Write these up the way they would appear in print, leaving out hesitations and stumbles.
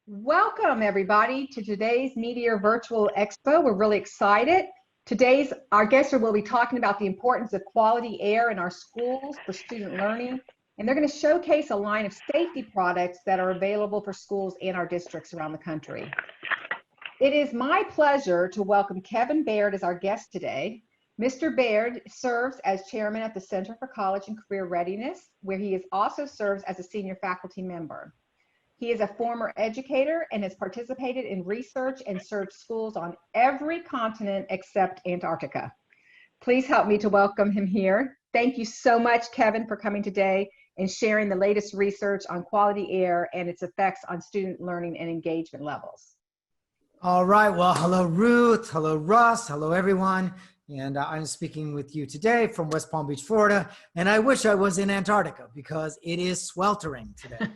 Welcome everybody to today's Meteor Virtual Expo. We're really excited. Our guests will be talking about the importance of quality air in our schools for student learning, and they're going to showcase a line of safety products that are available for schools in our districts around the country. It is my pleasure to welcome Kevin Baird as our guest today. Mr. Baird serves as chairman at the Center for College and Career Readiness, where he also serves as a senior faculty member. He is a former educator and has participated in research and served schools on every continent except Antarctica. Please help me to welcome him here. Thank you so much, Kevin, for coming today and sharing the latest research on quality air and its effects on student learning and engagement levels. All right, well, hello, Ruth. Hello, Russ. Hello, everyone. And I'm speaking with you today from West Palm Beach, Florida. And I wish I was in Antarctica because it is sweltering today.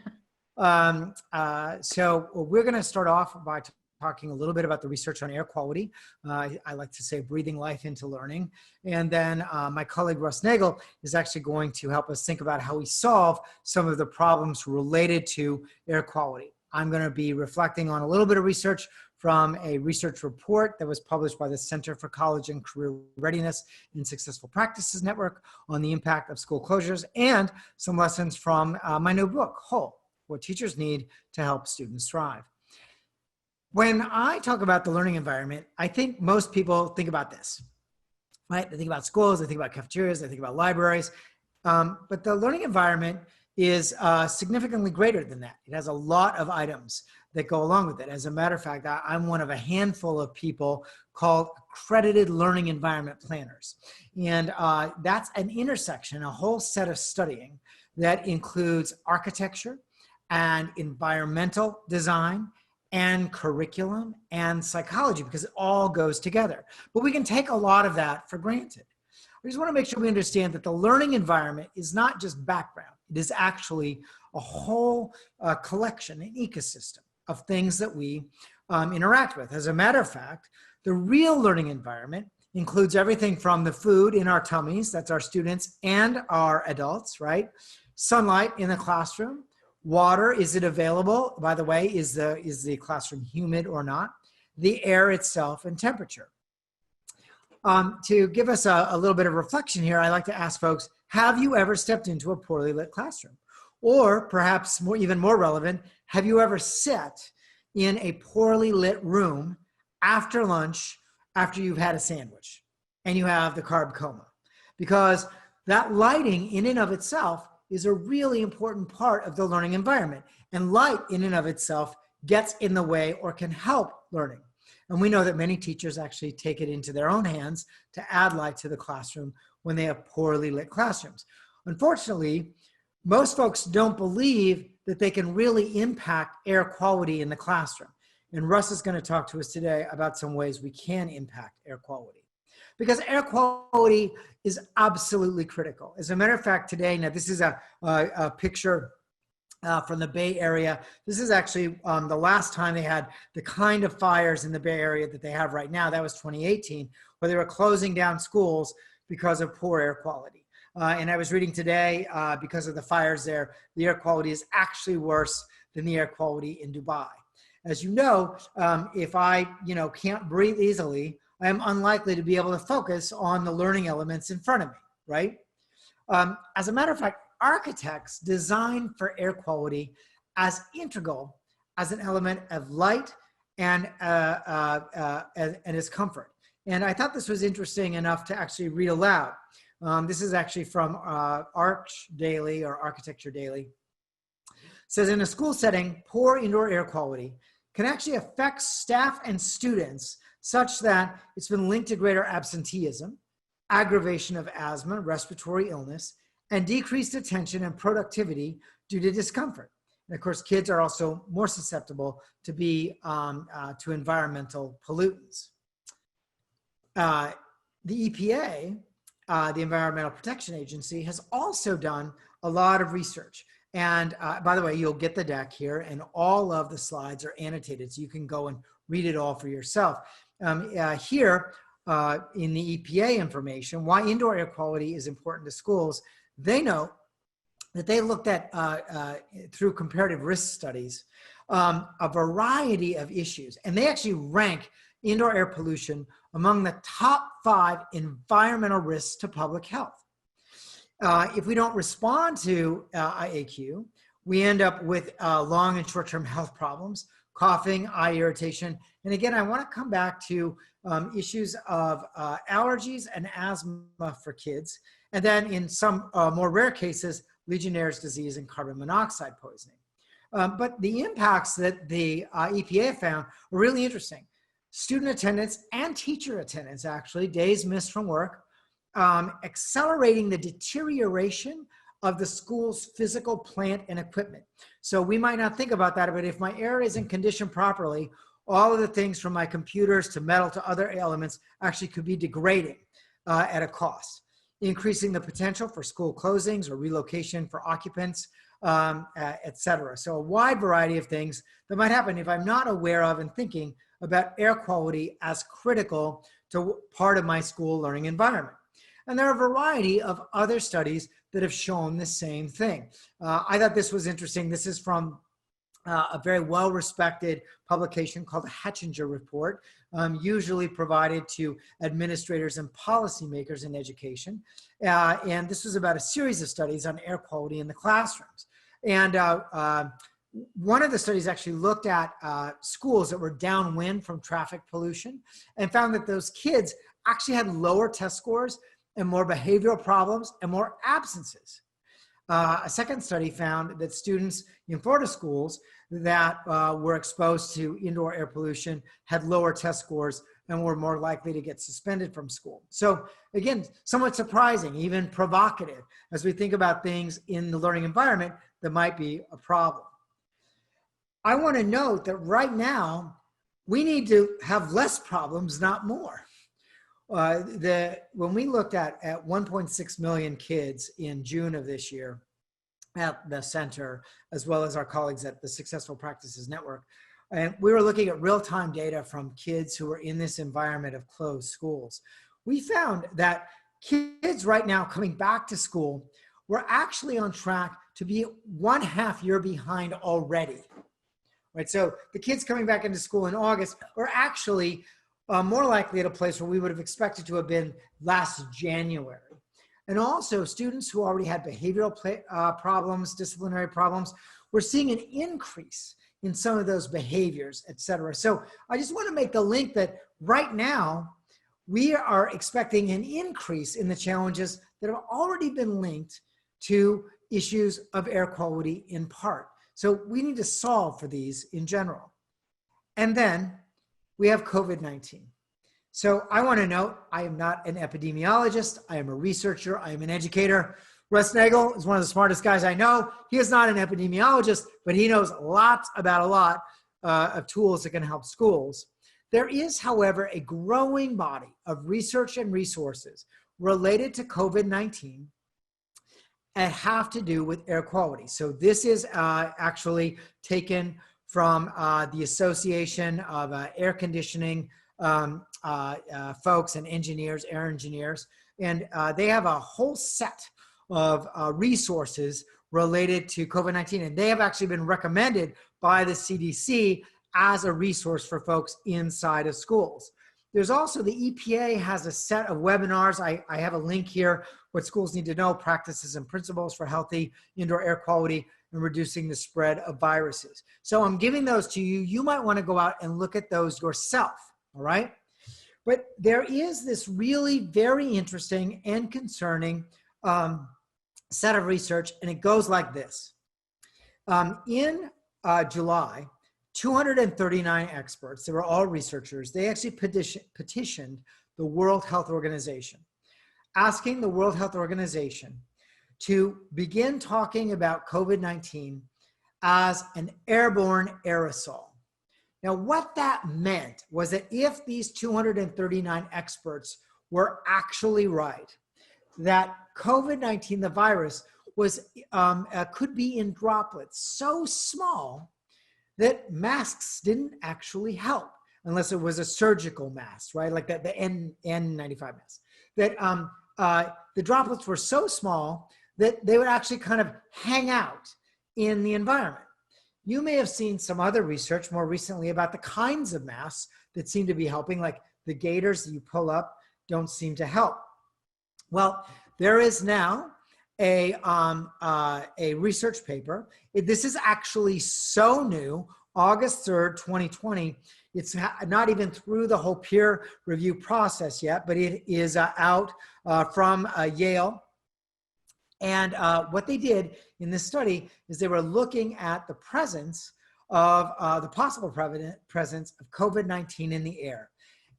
So we're going to start off by talking a little bit about the research on air quality. I like to say breathing life into learning. And then my colleague Russ Nagel is actually going to help us think about how we solve some of the problems related to air quality. I'm going to be reflecting on a little bit of research from a research report that was published by the Center for College and Career Readiness and Successful Practices Network on the impact of school closures, and some lessons from my new book, Whole: What Teachers Need to Help Students Thrive. When I talk about the learning environment, I think most people think about this, right? They think about schools, they think about cafeterias, they think about libraries, but the learning environment is significantly greater than that. It has a lot of items that go along with it. As a matter of fact, I'm one of a handful of people called accredited learning environment planners. And that's an intersection, a whole set of studying that includes architecture and environmental design and curriculum and psychology, because it all goes together. But we can take a lot of that for granted. We just want to make sure we understand that the learning environment is not just background. It is actually a whole collection, an ecosystem of things that we interact with. As a matter of fact, the real learning environment includes everything from the food in our tummies, that's our students and our adults, right? Sunlight in the classroom. Water, is it available? By the way, is the classroom humid or not? The air itself and temperature. To give us a little bit of reflection here, I like to ask folks, have you ever stepped into a poorly lit classroom? Or perhaps even more relevant, have you ever sat in a poorly lit room after lunch, after you've had a sandwich and you have the carb coma? Because that lighting in and of itself is a really important part of the learning environment. And light in and of itself gets in the way or can help learning. And we know that many teachers actually take it into their own hands to add light to the classroom when they have poorly lit classrooms. Unfortunately, most folks don't believe that they can really impact air quality in the classroom. And Russ is going to talk to us today about some ways we can impact air quality. Because air quality is absolutely critical. As a matter of fact, today, now this is a picture from the Bay Area. This is actually the last time they had the kind of fires in the Bay Area that they have right now. That was 2018, where they were closing down schools because of poor air quality. And I was reading today, because of the fires there, the air quality is actually worse than the air quality in Dubai. As you know, if I can't breathe easily, I am unlikely to be able to focus on the learning elements in front of me, right? As a matter of fact, architects design for air quality as integral as an element of light and its comfort. And I thought this was interesting enough to actually read aloud. This is actually from Arch Daily or Architecture Daily. It says, in a school setting, poor indoor air quality can actually affect staff and students such that it's been linked to greater absenteeism, aggravation of asthma, respiratory illness, and decreased attention and productivity due to discomfort. And of course, kids are also more susceptible to to environmental pollutants. The EPA, the Environmental Protection Agency, has also done a lot of research. And by the way, you'll get the deck here, and all of the slides are annotated, so you can go and read it all for yourself. Here, in the EPA information, why indoor air quality is important to schools, they know that they looked at, through comparative risk studies, a variety of issues. And they actually rank indoor air pollution among the top 5 environmental risks to public health. If we don't respond to IAQ, we end up with long and short-term health problems, coughing, eye irritation. And again, I want to come back to issues of allergies and asthma for kids. And then in some more rare cases, Legionnaire's disease and carbon monoxide poisoning. But the impacts that the EPA found were really interesting. Student attendance and teacher attendance, actually, days missed from work, accelerating the deterioration of the school's physical plant and equipment. So we might not think about that, but if my air isn't conditioned properly, all of the things from my computers to metal to other elements actually could be degrading at a cost, increasing the potential for school closings or relocation for occupants, et cetera. So a wide variety of things that might happen if I'm not aware of and thinking about air quality as critical to part of my school learning environment. And there are a variety of other studies that have shown the same thing. I thought this was interesting. This is from a very well-respected publication called the Hatchinger Report, usually provided to administrators and policymakers in education. And this was about a series of studies on air quality in the classrooms. And one of the studies actually looked at schools that were downwind from traffic pollution and found that those kids actually had lower test scores and more behavioral problems and more absences. A second study found that students in Florida schools that were exposed to indoor air pollution had lower test scores and were more likely to get suspended from school. So again, somewhat surprising, even provocative, as we think about things in the learning environment that might be a problem. I want to note that right now, we need to have less problems, not more. When we looked at 1.6 million kids in June of this year at the center, as well as our colleagues at the Successful Practices Network, and we were looking at real-time data from kids who were in this environment of closed schools. We found that kids right now coming back to school were actually on track to be 1.5 years behind already. Right? So the kids coming back into school in August are actually more likely at a place where we would have expected to have been last January. And also students who already had behavioral problems, disciplinary problems, we're seeing an increase in some of those behaviors, et cetera. So I just want to make the link that right now we are expecting an increase in the challenges that have already been linked to issues of air quality in part. So we need to solve for these in general. And then we have COVID-19. So I want to note, I am not an epidemiologist. I am a researcher. I am an educator. Russ Nagel is one of the smartest guys I know. He is not an epidemiologist, but he knows lots about a lot of tools that can help schools. There is, however, a growing body of research and resources related to COVID-19 that have to do with air quality. So this is actually taken from the Association of Air Conditioning folks and engineers, air engineers, and they have a whole set of resources related to COVID-19, and they have actually been recommended by the CDC as a resource for folks inside of schools. There's also the EPA has a set of webinars. I have a link here, what schools need to know, practices and principles for healthy indoor air quality and reducing the spread of viruses. So I'm giving those to you. You might want to go out and look at those yourself, all right? But there is this really very interesting and concerning set of research, and it goes like this. In July, 239 experts, they were all researchers, they actually petitioned the World Health Organization, asking the World Health Organization to begin talking about COVID-19 as an airborne aerosol. Now, what that meant was that if these 239 experts were actually right, that COVID-19, the virus, was could be in droplets so small that masks didn't actually help, unless it was a surgical mask, right? Like the N95 mask. That the droplets were so small that they would actually kind of hang out in the environment. you may have seen some other research more recently about the kinds of masks that seem to be helping, like the gaiters that you pull up don't seem to help. Well, there is now a research paper. This is actually so new, August 3rd, 2020. It's not even through the whole peer review process yet, but it is out from Yale. And what they did in this study is they were looking at the presence of the possible presence of COVID-19 in the air.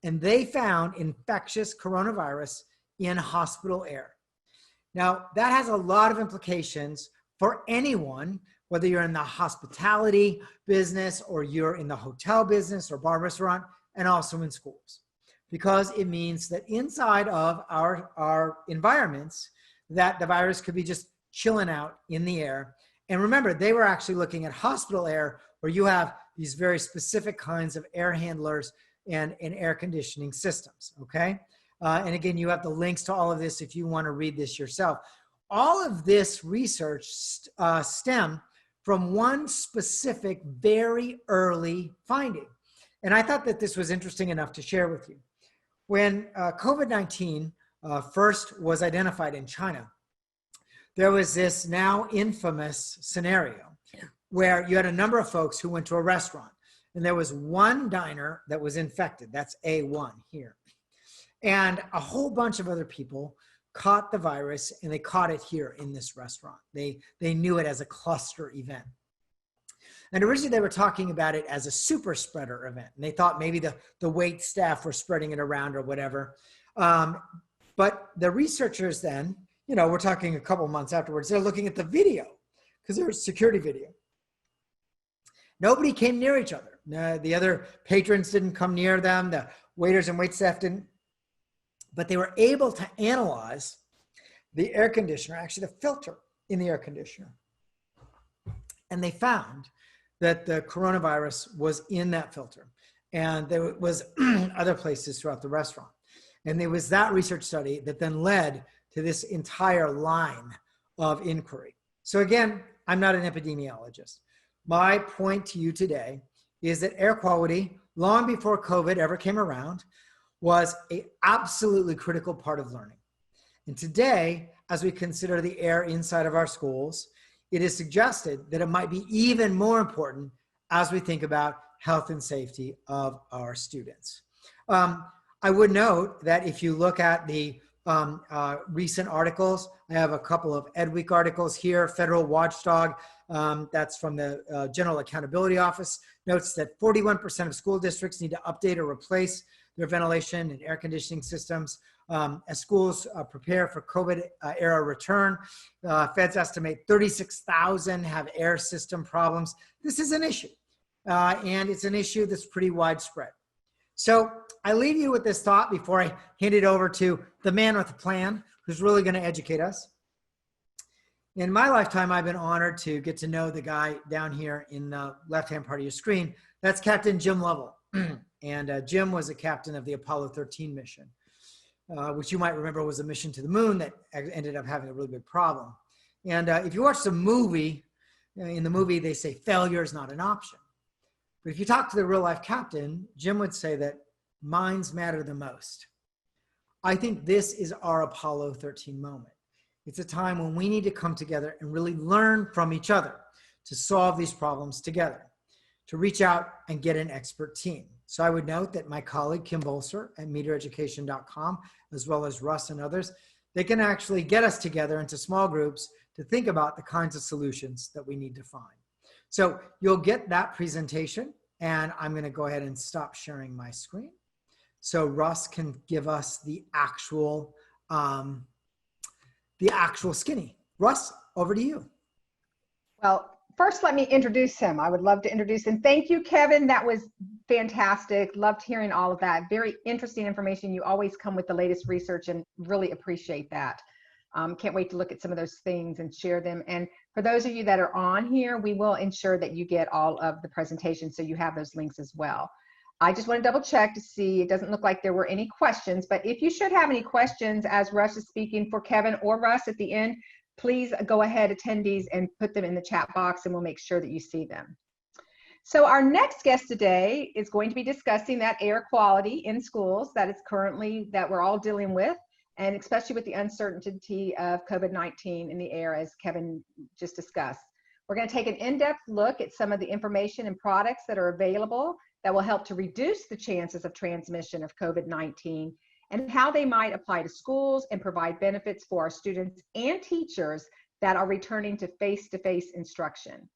And they found infectious coronavirus in hospital air. Now, that has a lot of implications for anyone, whether you're in the hospitality business or you're in the hotel business or bar restaurant, and also in schools, because it means that inside of our environments, that the virus could be just chilling out in the air. And remember, they were actually looking at hospital air, where you have these very specific kinds of air handlers and air conditioning systems, okay? And again, you have the links to all of this if you want to read this yourself. All of this research stemmed from one specific, very early finding. And I thought that this was interesting enough to share with you. When COVID-19 first was identified in China, there was this now infamous scenario where you had a number of folks who went to a restaurant, and there was one diner that was infected. That's A1 here. And a whole bunch of other people caught the virus, and they caught it here in this restaurant. They knew it as a cluster event. And originally they were talking about it as a super spreader event. And they thought maybe the wait staff were spreading it around or whatever. But the researchers then, you know, we're talking a couple months afterwards, they're looking at the video, because there was security video. Nobody came near each other. The other patrons didn't come near them. The waiters and wait staff didn't. But they were able to analyze the air conditioner, actually the filter in the air conditioner. And they found that the coronavirus was in that filter. And there was other places throughout the restaurant. And there was that research study that then led to this entire line of inquiry. So again, I'm not an epidemiologist. My point to you today is that air quality, long before COVID ever came around, was an absolutely critical part of learning. And today, as we consider the air inside of our schools, it is suggested that it might be even more important as we think about health and safety of our students. I would note that if you look at the recent articles, I have a couple of Ed Week articles here. Federal Watchdog, that's from the General Accountability Office, notes that 41% of school districts need to update or replace their ventilation and air conditioning systems. As schools prepare for COVID era return, feds estimate 36,000 have air system problems. This is an issue, and it's an issue that's pretty widespread. So I leave you with this thought before I hand it over to the man with the plan, who's really going to educate us. In my lifetime, I've been honored to get to know the guy down here in the left-hand part of your screen. That's Captain Jim Lovell. And Jim was a captain of the Apollo 13 mission, which you might remember was a mission to the moon that ended up having a really big problem. And if you watch the movie, in the movie, they say failure is not an option. But if you talk to the real life captain, Jim would say that minds matter the most. I think this is our Apollo 13 moment. It's a time when we need to come together and really learn from each other to solve these problems together, to reach out and get an expert team. So I would note that my colleague, Kim Bolser at meteoreducation.com, as well as Russ and others, they can actually get us together into small groups to think about the kinds of solutions that we need to find. So you'll get that presentation, and I'm going to go ahead and stop sharing my screen so Russ can give us the actual skinny. Russ, over to you. Well, first, let me introduce him. I would love to introduce him. Thank you, Kevin. That was fantastic. Loved hearing all of that. Very interesting information. You always come with the latest research and really appreciate that. Can't wait to look at some of those things and share them. And for those of you that are on here, we will ensure that you get all of the presentation so you have those links as well. I just want to double check to see, it doesn't look like there were any questions, but if you should have any questions as Russ is speaking for Kevin or Russ at the end, please go ahead, attendees, and put them in the chat box and we'll make sure that you see them. So our next guest today is going to be discussing that air quality in schools that we're all dealing with, and especially with the uncertainty of COVID-19 in the air, as Kevin just discussed. We're going to take an in-depth look at some of the information and products that are available that will help to reduce the chances of transmission of COVID-19 and how they might apply to schools and provide benefits for our students and teachers that are returning to face-to-face instruction.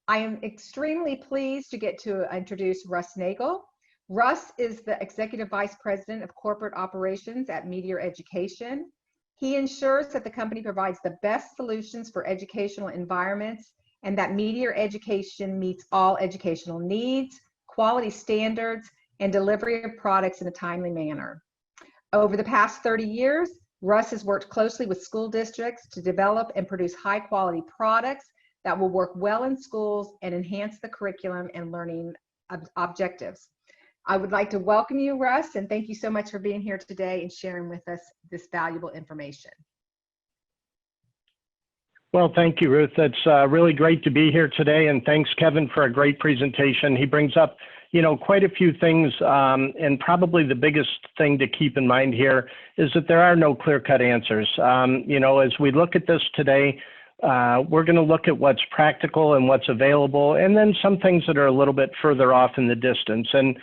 I am extremely pleased to get to introduce Russ Nagel. Russ is the Executive Vice President of Corporate Operations at Meteor Education. He ensures that the company provides the best solutions for educational environments and that Meteor Education meets all educational needs, quality standards, and delivery of products in a timely manner. Over the past 30 years, Russ has worked closely with school districts to develop and produce high-quality products that will work well in schools and enhance the curriculum and learning objectives. I would like to welcome you, Russ, and thank you so much for being here today and sharing with us this valuable information. Well, thank you, Ruth. It's really great to be here today, and thanks, Kevin, for a great presentation. He brings up, quite a few things, and probably the biggest thing to keep in mind here is that there are no clear-cut answers. As we look at this today, we're going to look at what's practical and what's available, and then some things that are a little bit further off in the distance. And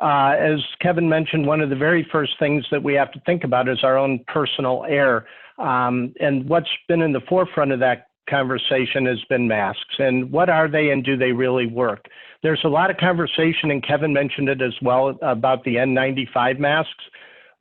as Kevin mentioned, one of the very first things that we have to think about is our own personal air. And what's been in the forefront of that conversation has been masks. And what are they, and do they really work? There's a lot of conversation, and Kevin mentioned it as well, about the N95 masks.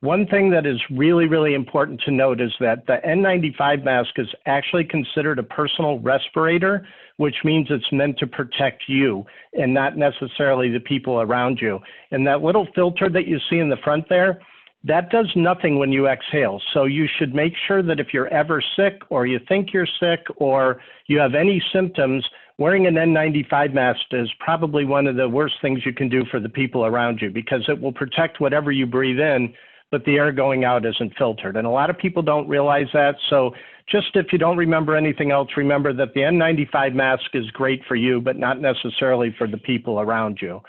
One thing that is really, really important to note is that the N95 mask is actually considered a personal respirator, which means it's meant to protect you and not necessarily the people around you. And that little filter that you see in the front there, that does nothing when you exhale. So you should make sure that if you're ever sick, or you think you're sick, or you have any symptoms, wearing an N95 mask is probably one of the worst things you can do for the people around you, because it will protect whatever you breathe in, but the air going out isn't filtered. And a lot of people don't realize that. So just if you don't remember anything else, remember that the N95 mask is great for you, but not necessarily for the people around you.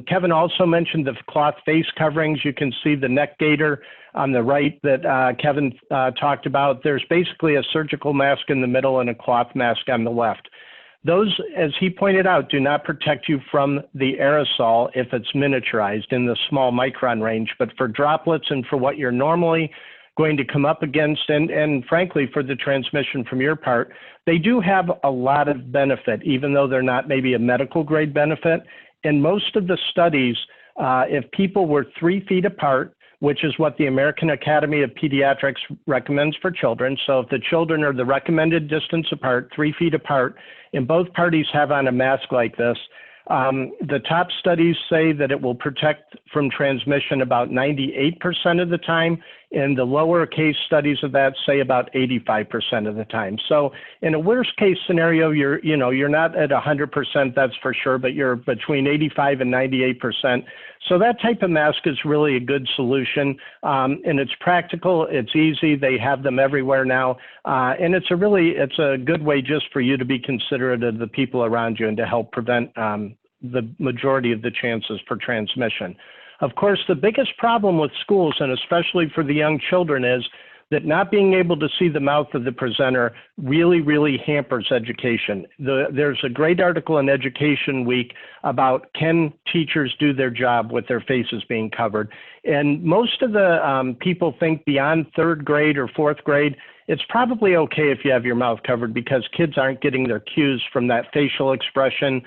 Kevin also mentioned the cloth face coverings. You can see the neck gaiter on the right that Kevin talked about. There's basically a surgical mask in the middle and a cloth mask on the left. Those, as he pointed out, do not protect you from the aerosol if it's miniaturized in the small micron range, but for droplets and for what you're normally going to come up against, and frankly, for the transmission from your part, they do have a lot of benefit, even though they're not maybe a medical grade benefit. In most of the studies, if people were 3 feet apart, which is what the American Academy of Pediatrics recommends for children. So if the children are the recommended distance apart, 3 feet apart, and both parties have on a mask like this, the top studies say that it will protect from transmission about 98% of the time, and the lower case studies of that say about 85% of the time. So in a worst case scenario, you're not at 100%, that's for sure, but you're between 85 and 98%. So that type of mask is really a good solution, and it's practical, it's easy, they have them everywhere now, and it's a good way just for you to be considerate of the people around you and to help prevent the majority of the chances for transmission. Of course, the biggest problem with schools, and especially for the young children, is that not being able to see the mouth of the presenter really, really hampers education. There's a great article in Education Week about, can teachers do their job with their faces being covered? And most of the people think beyond 3rd grade or 4th grade, it's probably okay if you have your mouth covered, because kids aren't getting their cues from that facial expression,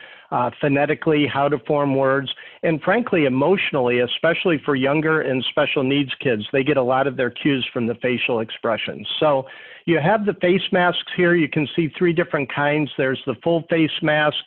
phonetically, how to form words, and frankly, emotionally, especially for younger and special needs kids, they get a lot of their cues from the facial expressions. So you have the face masks here. You can see 3 different kinds. There's the full face mask,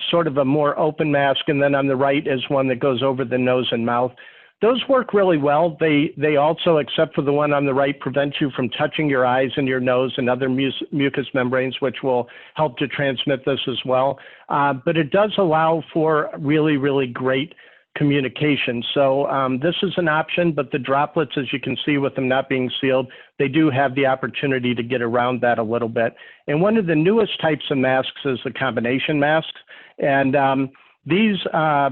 sort of a more open mask, and then on the right is one that goes over the nose and mouth. Those work really well. They also, except for the one on the right, prevent you from touching your eyes and your nose and other mucous membranes, which will help to transmit this as well. But it does allow for really, really great communication. So this is an option, but the droplets, as you can see with them not being sealed, they do have the opportunity to get around that a little bit. And one of the newest types of masks is the combination masks. And these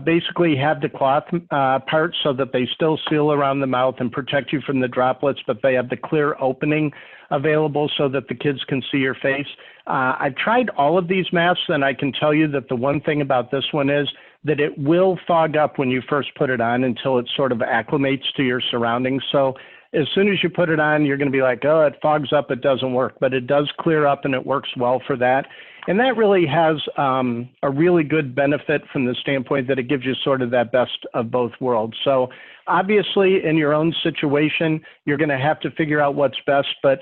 basically have the cloth part so that they still seal around the mouth and protect you from the droplets, but they have the clear opening available so that the kids can see your face. I've tried all of these masks, and I can tell you that the one thing about this one is that it will fog up when you first put it on until it sort of acclimates to your surroundings. So as soon as you put it on, you're going to be like, oh, it fogs up, it doesn't work, but it does clear up and it works well for that. And that really has a really good benefit from the standpoint that it gives you sort of that best of both worlds. So obviously in your own situation, you're going to have to figure out what's best, but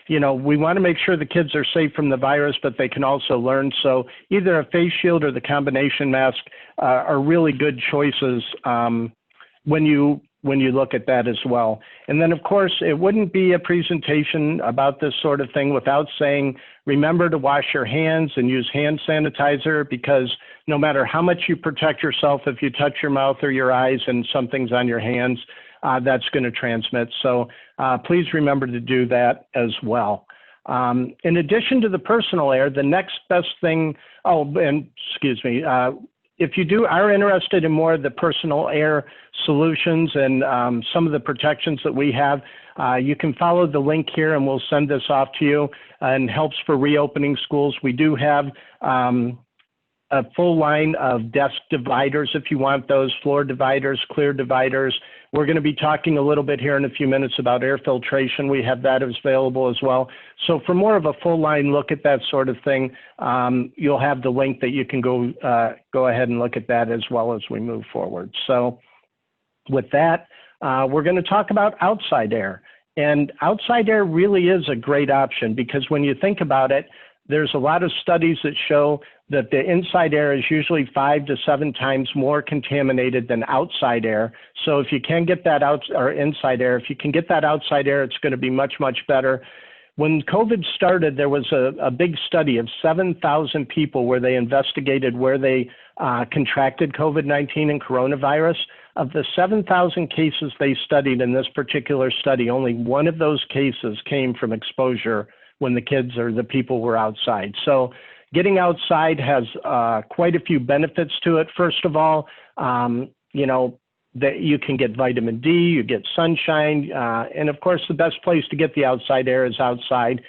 you know, we want to make sure the kids are safe from the virus, but they can also learn. So either a face shield or the combination mask are really good choices when you look at that as well. And then of course, it wouldn't be a presentation about this sort of thing without saying, remember to wash your hands and use hand sanitizer, because no matter how much you protect yourself, if you touch your mouth or your eyes and something's on your hands, that's going to transmit. So please remember to do that as well. In addition to the personal air, the next best thing, if you are interested in more of the personal air solutions and some of the protections that we have, you can follow the link here and we'll send this off to you, and helps for reopening schools. We do have a full line of desk dividers if you want those, floor dividers, clear dividers. We're going to be talking a little bit here in a few minutes about air filtration. We have that available as well. So for more of a full line look at that sort of thing, you'll have the link that you can go ahead and look at that as well as we move forward. So with that, we're going to talk about outside air. And outside air really is a great option, because when you think about it, there's a lot of studies that show that the inside air is usually 5 to 7 times more contaminated than outside air. So if you can get that inside air, if you can get that outside air, it's going to be much, much better. When COVID started, there was a big study of 7,000 people where they investigated where they contracted COVID-19 and coronavirus. Of the 7,000 cases they studied in this particular study, only one of those cases came from exposure when the kids or the people were outside. So getting outside has quite a few benefits to it. First of all, you know, that you can get vitamin D, you get sunshine, and of course the best place to get the outside air is outside.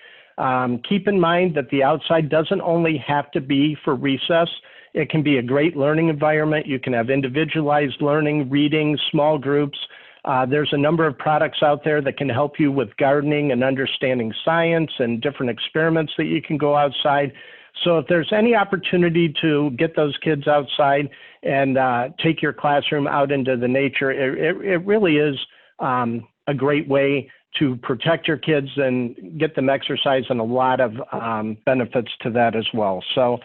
Keep in mind that the outside doesn't only have to be for recess. It can be a great learning environment. You can have individualized learning, reading, small groups. There's a number of products out there that can help you with gardening and understanding science and different experiments that you can go outside. So if there's any opportunity to get those kids outside and take your classroom out into the nature, it really is a great way to protect your kids and get them exercise, and a lot of benefits to that as well. So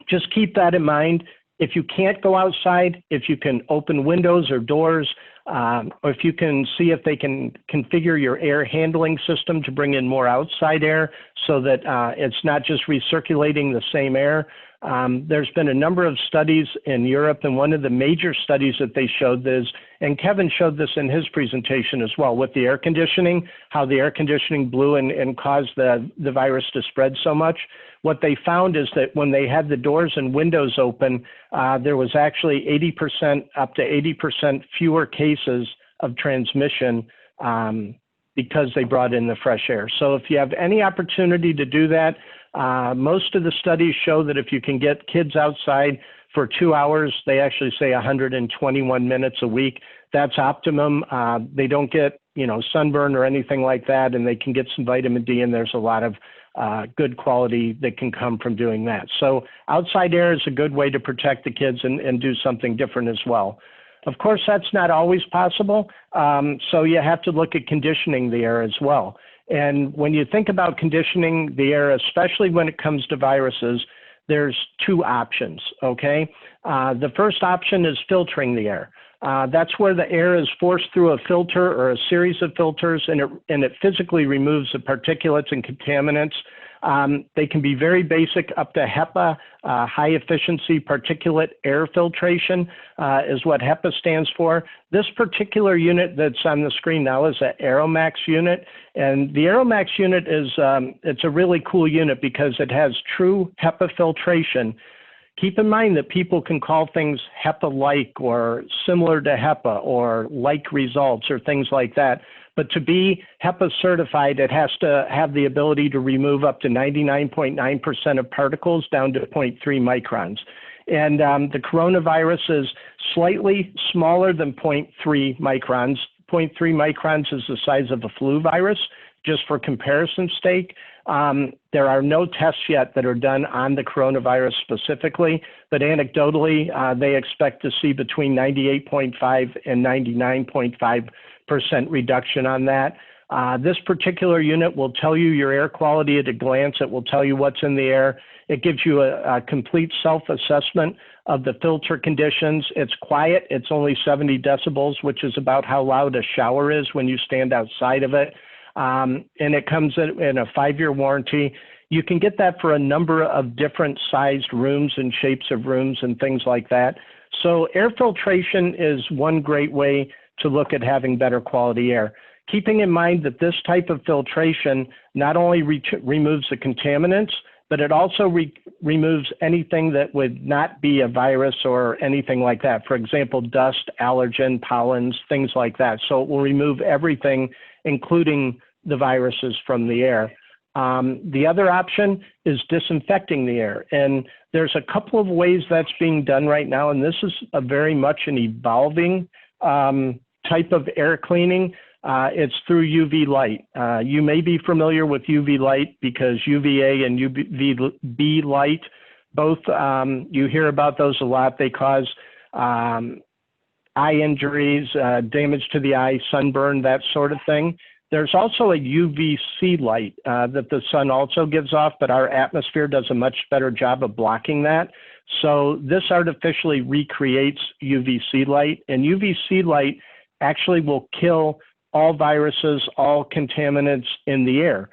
just keep that in mind. If you can't go outside, if you can open windows or doors, or if you can see if they can configure your air handling system to bring in more outside air so that it's not just recirculating the same air. There's been a number of studies in Europe, and one of the major studies that they showed is, and Kevin showed this in his presentation as well, with the air conditioning, how the air conditioning blew and caused the virus to spread so much. What they found is that when they had the doors and windows open, there was actually 80%, up to 80% fewer cases of transmission because they brought in the fresh air. So if you have any opportunity to do that, most of the studies show that if you can get kids outside for 2 hours, they actually say 121 minutes a week. That's optimum. They don't get, you know, sunburn or anything like that, and they can get some vitamin D, and there's a lot of good quality that can come from doing that. So outside air is a good way to protect the kids and do something different as well. Of course, that's not always possible. So you have to look at conditioning the air as well. And when you think about conditioning the air, especially when it comes to viruses, there's 2 options, okay? The first option is filtering the air. That's where the air is forced through a filter or a series of filters, and it physically removes the particulates and contaminants They can be very basic up to HEPA, high efficiency particulate air filtration is what HEPA stands for. This particular unit that's on the screen now is an Aeromax unit. And the Aeromax unit is, it's a really cool unit because it has true HEPA filtration. Keep in mind that people can call things HEPA-like or similar to HEPA or like results or things like that. But to be HEPA certified, it has to have the ability to remove up to 99.9% of particles down to 0.3 microns. And the coronavirus is slightly smaller than 0.3 microns. 0.3 microns is the size of a flu virus, just for comparison's sake. There are no tests yet that are done on the coronavirus specifically, but anecdotally, they expect to see between 98.5 and 99.5% reduction on that. This particular unit will tell you your air quality at a glance. It will tell you what's in the air. It gives you a complete self-assessment of the filter conditions. It's quiet. It's only 70 decibels, which is about how loud a shower is when you stand outside of it. And it comes in a 5-year warranty. You can get that for a number of different sized rooms and shapes of rooms and things like that. So air filtration is one great way to look at having better quality air. Keeping in mind that this type of filtration not only removes the contaminants, but it also removes anything that would not be a virus or anything like that. For example, dust, allergen, pollens, things like that. So it will remove everything, including the viruses from the air. The other option is disinfecting the air. And there's a couple of ways that's being done right now. And this is a very much an evolving type of air cleaning. It's through UV light. You may be familiar with UV light because UVA and UVB light, both, you hear about those a lot. They cause eye injuries, damage to the eye, sunburn, that sort of thing. There's also a UVC light that the sun also gives off, but our atmosphere does a much better job of blocking that. So this artificially recreates UVC light, and UVC light actually will kill all viruses, all contaminants in the air.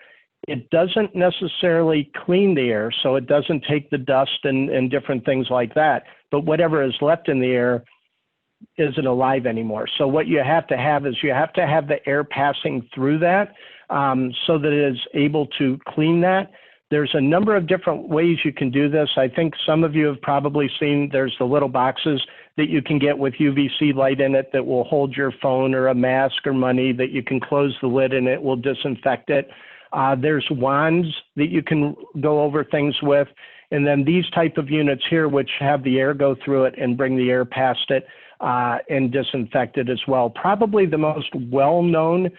It doesn't necessarily clean the air, so it doesn't take the dust and different things like that, but whatever is left in the air isn't alive anymore. So what you have to have is you have to have the air passing through that so that it is able to clean that. There's a number of different ways you can do this. I think some of you have probably seen there's the little boxes that you can get with UVC light in it that will hold your phone or a mask or money that you can close the lid and it will disinfect it. There's wands that you can go over things with. And then these type of units here, which have the air go through it and bring the air past it and disinfect it as well. Probably the most well-known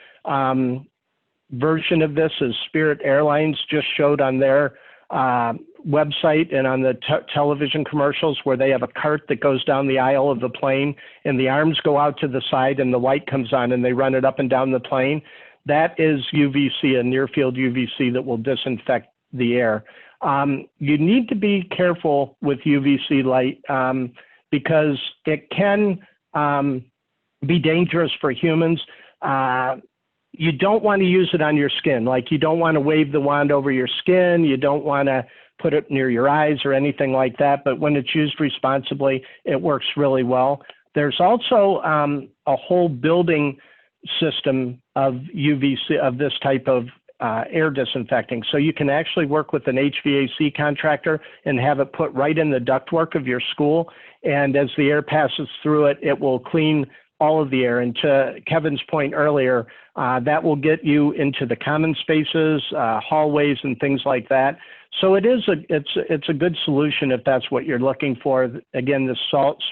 version of this is Spirit Airlines just showed on their website and on the television commercials where they have a cart that goes down the aisle of the plane and the arms go out to the side and the light comes on and they run it up and down the plane. That is UVC, a near field UVC that will disinfect the air. You need to be careful with UVC light because it can be dangerous for humans. You don't want to use it on your skin. Like you don't want to wave the wand over your skin. You don't want to put it near your eyes or anything like that. But when it's used responsibly, it works really well. There's also a whole building system of UVC, of this type of air disinfecting. So you can actually work with an HVAC contractor and have it put right in the ductwork of your school. And as the air passes through it, it will clean all of the air. And to Kevin's point earlier, that will get you into the common spaces, hallways, and things like that. So it's a good solution if that's what you're looking for. Again, the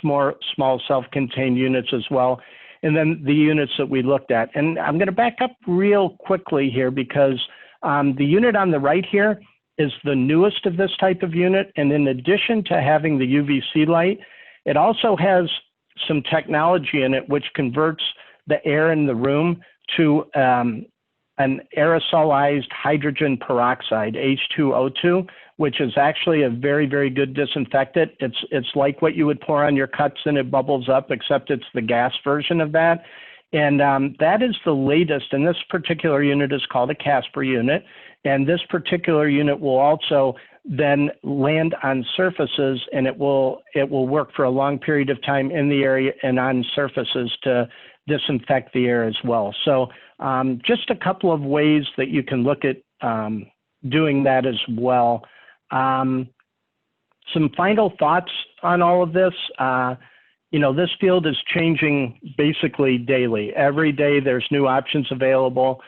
small self-contained units as well. And then the units that we looked at. And I'm going to back up real quickly here because the unit on the right here is the newest of this type of unit. And in addition to having the UVC light, it also has some technology in it which converts the air in the room to an aerosolized hydrogen peroxide, H2O2, which is actually a very, very good disinfectant. It's like what you would pour on your cuts and it bubbles up, except it's the gas version of that. And that is the latest, and this particular unit is called a Casper unit. And this particular unit will also then land on surfaces, and it will work for a long period of time in the area and on surfaces to disinfect the air as well. So just a couple of ways that you can look at doing that as well. Some final thoughts on all of this. You know, this field is changing basically daily. Every day there's new options available.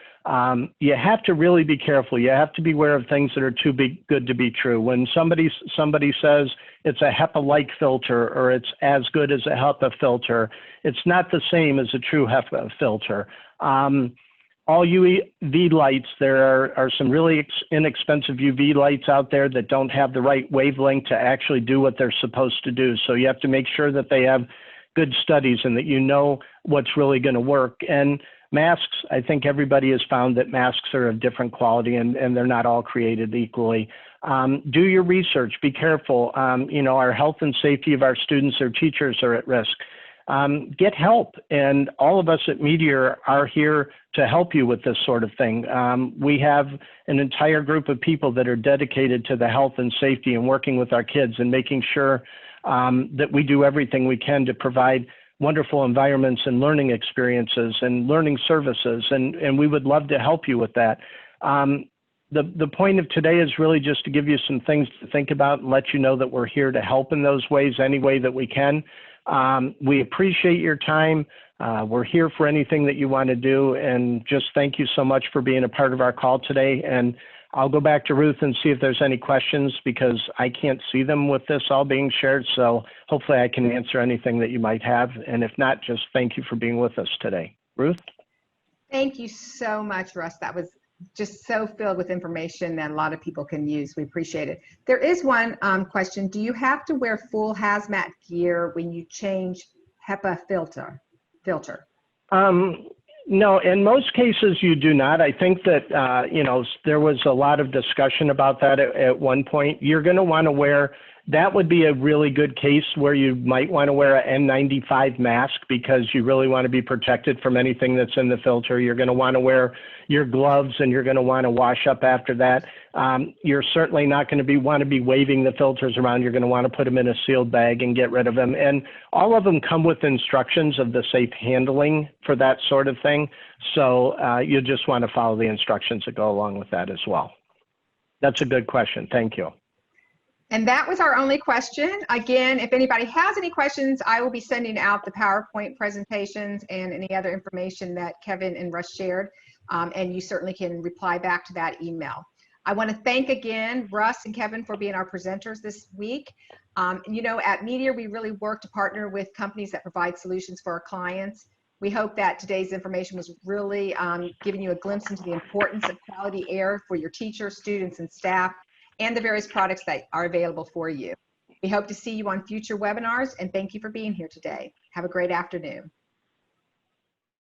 You have to really be careful. You have to be aware of things that are too good to be true. When somebody says it's a HEPA-like filter or it's as good as a HEPA filter, it's not the same as a true HEPA filter. All UV lights, there are some really inexpensive UV lights out there that don't have the right wavelength to actually do what they're supposed to do. So you have to make sure that they have good studies and that you know what's really going to work. And masks, I think everybody has found that masks are of different quality and they're not all created equally. Do your research, be careful. You know, our health and safety of our students or teachers are at risk. Get help, and all of us at Meteor are here to help you with this sort of thing. We have an entire group of people that are dedicated to the health and safety and working with our kids and making sure that we do everything we can to provide wonderful environments and learning experiences and learning services, and we would love to help you with that. The point of today is really just to give you some things to think about and let you know that we're here to help in those ways, any way that we can. We appreciate your time. We're here for anything that you want to do, and just thank you so much for being a part of our call today. And I'll go back to Ruth and see if there's any questions because I can't see them with this all being shared. So hopefully I can answer anything that you might have. And if not, just thank you for being with us today. Ruth? Thank you so much, Russ. That was just so filled with information that a lot of people can use. We appreciate it. There is one question. Do you have to wear full hazmat gear when you change HEPA filter? No, in most cases you do not. I think that, you know, there was a lot of discussion about that at one point. You're going to want to wear, that would be a really good case where you might want to wear an N95 mask because you really want to be protected from anything that's in the filter. You're going to want to wear your gloves and you're going to want to wash up after that. You're certainly not going to want to be waving the filters around. You're going to want to put them in a sealed bag and get rid of them. And all of them come with instructions of the safe handling for that sort of thing. So you just want to follow the instructions that go along with that as well. That's a good question. Thank you. And that was our only question. Again, if anybody has any questions, I will be sending out the PowerPoint presentations and any other information that Kevin and Russ shared. And you certainly can reply back to that email. I want to thank again Russ and Kevin for being our presenters this week. You know, at Meteor, we really work to partner with companies that provide solutions for our clients. We hope that today's information was really giving you a glimpse into the importance of quality air for your teachers, students, and staff, and the various products that are available for you. We hope to see you on future webinars, and thank you for being here today. Have a great afternoon.